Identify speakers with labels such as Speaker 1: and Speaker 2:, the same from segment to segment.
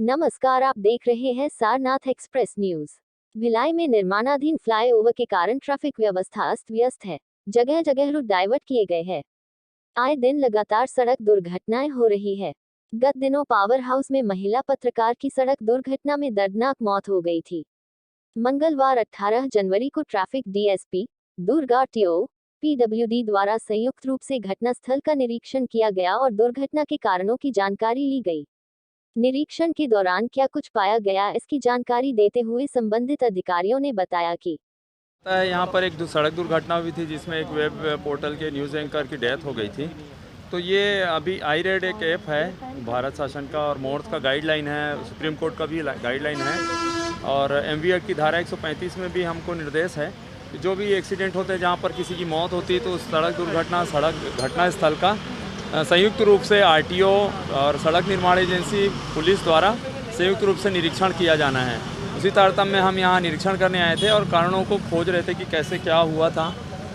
Speaker 1: नमस्कार, आप देख रहे हैं सारनाथ एक्सप्रेस न्यूज। भिलाई में निर्माणाधीन फ्लाईओवर के कारण ट्रैफिक व्यवस्था अस्त व्यस्त है। जगह जगह रूट डाइवर्ट किए गए हैं। आए दिन लगातार सड़क दुर्घटनाएं हो रही है। गत दिनों पावर हाउस में महिला पत्रकार की सड़क दुर्घटना में दर्दनाक मौत हो गई थी। मंगलवार 18 जनवरी को ट्रैफिक डीएसपी दुर्ग आरटीओ पीडब्ल्यूडी द्वारा संयुक्त रूप से घटनास्थल का निरीक्षण किया गया और दुर्घटना के कारणों की जानकारी ली गई। निरीक्षण के दौरान क्या कुछ पाया गया, इसकी जानकारी देते हुए संबंधित अधिकारियों ने बताया कि
Speaker 2: यहाँ पर एक सड़क दुर्घटना हुई थी जिसमें एक वेब पोर्टल के न्यूज़ एंकर की डेथ हो गई थी। तो ये अभी IRED एक ऐप है भारत शासन का और मोर्स का गाइडलाइन है, सुप्रीम कोर्ट का भी गाइडलाइन है और MV एक्ट की धारा 135 में भी हमको निर्देश है कि जो भी एक्सीडेंट होते हैं जहाँ पर किसी की मौत होती है तो उस सड़क घटना स्थल का संयुक्त रूप से RTO और सड़क निर्माण एजेंसी पुलिस द्वारा संयुक्त रूप से निरीक्षण किया जाना है। उसी तारतम्य में हम यहाँ निरीक्षण करने आए थे और कारणों को खोज रहे थे कि कैसे क्या हुआ था,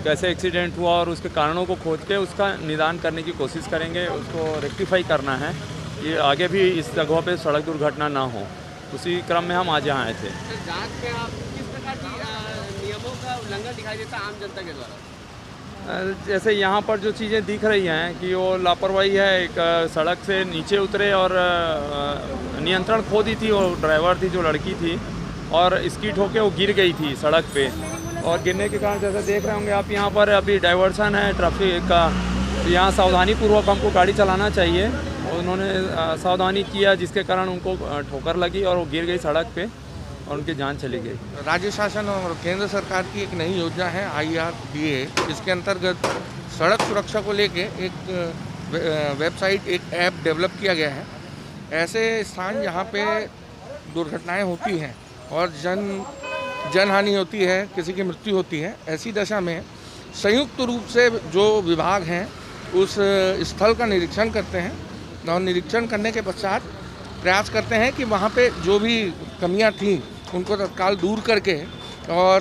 Speaker 2: कैसे एक्सीडेंट हुआ और उसके कारणों को खोज के उसका निदान करने की कोशिश करेंगे, उसको रेक्टिफाई करना है कि आगे भी इस जगहों पे सड़क दुर्घटना ना हो। उसी क्रम में हम आज यहाँ आए थे।
Speaker 3: जांच में आप किस प्रकार की नियमों का उल्लंघन दिखाई देता आम जनता के द्वारा?
Speaker 2: जैसे यहाँ पर जो चीज़ें दिख रही हैं कि वो लापरवाही है, एक सड़क से नीचे उतरे और नियंत्रण खो दी थी और ड्राइवर थी जो लड़की थी और स्कीड होके वो गिर गई थी सड़क पे और गिरने के कारण जैसे देख रहे होंगे आप यहाँ पर अभी डाइवर्सन है ट्रैफिक का। तो यहाँ सावधानीपूर्वक हमको गाड़ी चलाना चाहिए। उन्होंने सावधानी किया जिसके कारण उनको ठोकर लगी और वो गिर गई सड़क पे और उनकी जान चली गई।
Speaker 4: राज्य शासन और केंद्र सरकार की एक नई योजना है IRDA। इसके अंतर्गत सड़क सुरक्षा को लेके एक वेबसाइट, एक ऐप डेवलप किया गया है। ऐसे स्थान जहाँ पे दुर्घटनाएं होती हैं और जनहानि होती है, किसी की मृत्यु होती है, ऐसी दशा में संयुक्त रूप से जो विभाग हैं उस स्थल का निरीक्षण करते हैं और निरीक्षण करने के पश्चात प्रयास करते हैं कि वहाँ पे जो भी कमियां थीं उनको तत्काल दूर करके और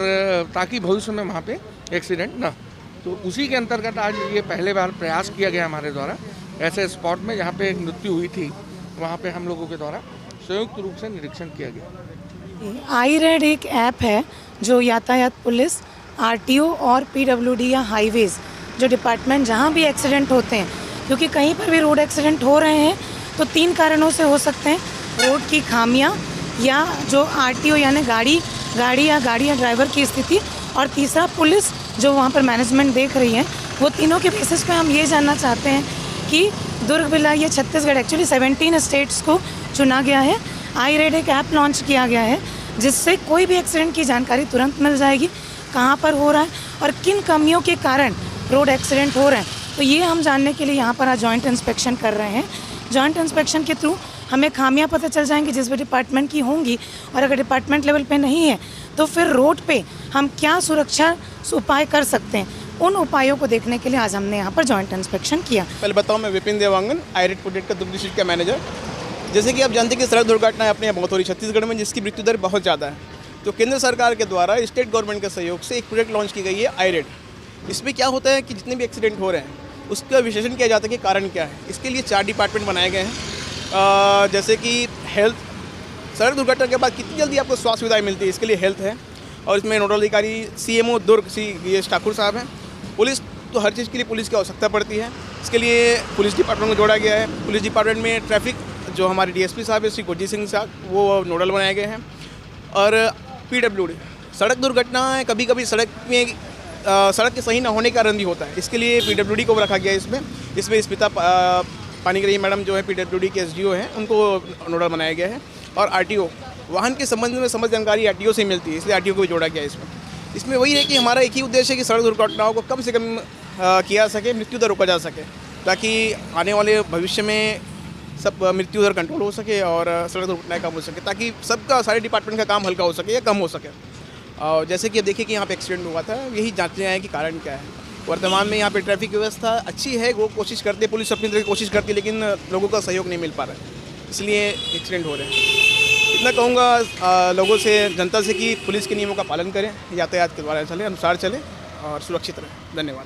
Speaker 4: ताकि भविष्य में वहाँ पे एक्सीडेंट ना। तो उसी के अंतर्गत आज ये पहले बार प्रयास किया गया हमारे द्वारा। ऐसे स्पॉट में जहाँ पे एक मृत्यु हुई थी वहाँ पे हम लोगों के द्वारा संयुक्त रूप से निरीक्षण किया गया।
Speaker 5: IRED एक ऐप है जो यातायात पुलिस, RTO और PWD या हाईवेज़ जो डिपार्टमेंट जहाँ भी एक्सीडेंट होते हैं, क्योंकि कहीं पर भी रोड एक्सीडेंट हो रहे हैं तो 3 कारणों से हो सकते हैं। रोड की खामियां या जो RTO यानी गाड़ी या ड्राइवर की स्थिति, और तीसरा पुलिस जो वहां पर मैनेजमेंट देख रही है। वो तीनों के बेसिस पे हम ये जानना चाहते हैं कि दुर्ग, भिलाई या छत्तीसगढ़, एक्चुअली 17 स्टेट्स को चुना गया है। IRED एक ऐप लॉन्च किया गया है जिससे कोई भी एक्सीडेंट की जानकारी तुरंत मिल जाएगी, कहाँ पर हो रहा है और किन कमियों के कारण रोड एक्सीडेंट हो रहे हैं। तो ये हम जानने के लिए यहाँ पर आज जॉइंट इंस्पेक्शन कर रहे हैं। जॉइंट इंस्पेक्शन के थ्रू हमें खामियां पता चल जाएंगी जिस भी डिपार्टमेंट की होंगी, और अगर डिपार्टमेंट लेवल पे नहीं है तो फिर रोड पे हम क्या सुरक्षा उपाय कर सकते हैं, उन उपायों को देखने के लिए आज हमने यहाँ पर जॉइंट इंस्पेक्शन किया।
Speaker 6: पहले बताओ, मैं विपिन देवांगन, IRED प्रोजेक्ट का दुर्ग डिस्ट्रिक्ट का मैनेजर। जैसे कि आप जानते हैं कि सड़क दुर्घटनाएं अपने यहाँ बहुत हो रही छत्तीसगढ़ में, जिसकी मृत्यु दर बहुत ज़्यादा है। तो केंद्र सरकार के द्वारा स्टेट गवर्नमेंट के सहयोग से एक प्रोजेक्ट लॉन्च की गई है IRED। इसमें क्या होता है कि जितने भी एक्सीडेंट हो रहे हैं उसका विश्लेषण किया जाता है कि कारण क्या है। इसके लिए 4 डिपार्टमेंट बनाए गए हैं, जैसे कि हेल्थ, सड़क दुर्घटना के बाद कितनी जल्दी आपको स्वास्थ्य सुविधाएं मिलती है, इसके लिए हेल्थ है। और इसमें नोडल अधिकारी CMO दुर्ग CS ठाकुर साहब हैं। पुलिस, तो हर चीज़ के लिए पुलिस की आवश्यकता पड़ती है, इसके लिए पुलिस डिपार्टमेंट को जोड़ा गया है। पुलिस डिपार्टमेंट में ट्रैफिक जो हमारे DSP साहब है श्री गुरजीत सिंह साहब, वो नोडल बनाए गए हैं। और PWD, सड़क दुर्घटना कभी कभी सड़क के सही न होने का कारण भी होता है, इसके लिए PWD को रखा गया है। इसमें स्मिता पानीग्राही मैडम जो है PWD के SDO हैं, उनको नोडल बनाया गया है। और RTO, वाहन के संबंध में समझ जानकारी RTO से मिलती है, इसलिए RTO को भी जोड़ा गया है इसमें वही है कि हमारा एक ही उद्देश्य है कि सड़क दुर्घटनाओं को कम से कम किया सके, मृत्यु दर रोका जा सके, ताकि आने वाले भविष्य में सब मृत्यु दर कंट्रोल हो सके और सड़क दुर्घटनाएं कम हो सके, ताकि सबका, सारे डिपार्टमेंट का काम हल्का हो सके या कम हो सके। और जैसे कि देखिए कि यहाँ पे एक्सीडेंट हुआ था, यही जांचने आए कि कारण क्या है। वर्तमान में यहाँ पे ट्रैफिक व्यवस्था अच्छी है, वो कोशिश करती है, पुलिस अपनी तरह की कोशिश करती है, लेकिन लोगों का सहयोग नहीं मिल पा रहा है, इसलिए एक्सीडेंट हो रहे हैं। इतना कहूँगा लोगों से, जनता से कि पुलिस के नियमों का पालन करें, यातायात के द्वारा चलें, अनुसार चलें और सुरक्षित रहें। धन्यवाद।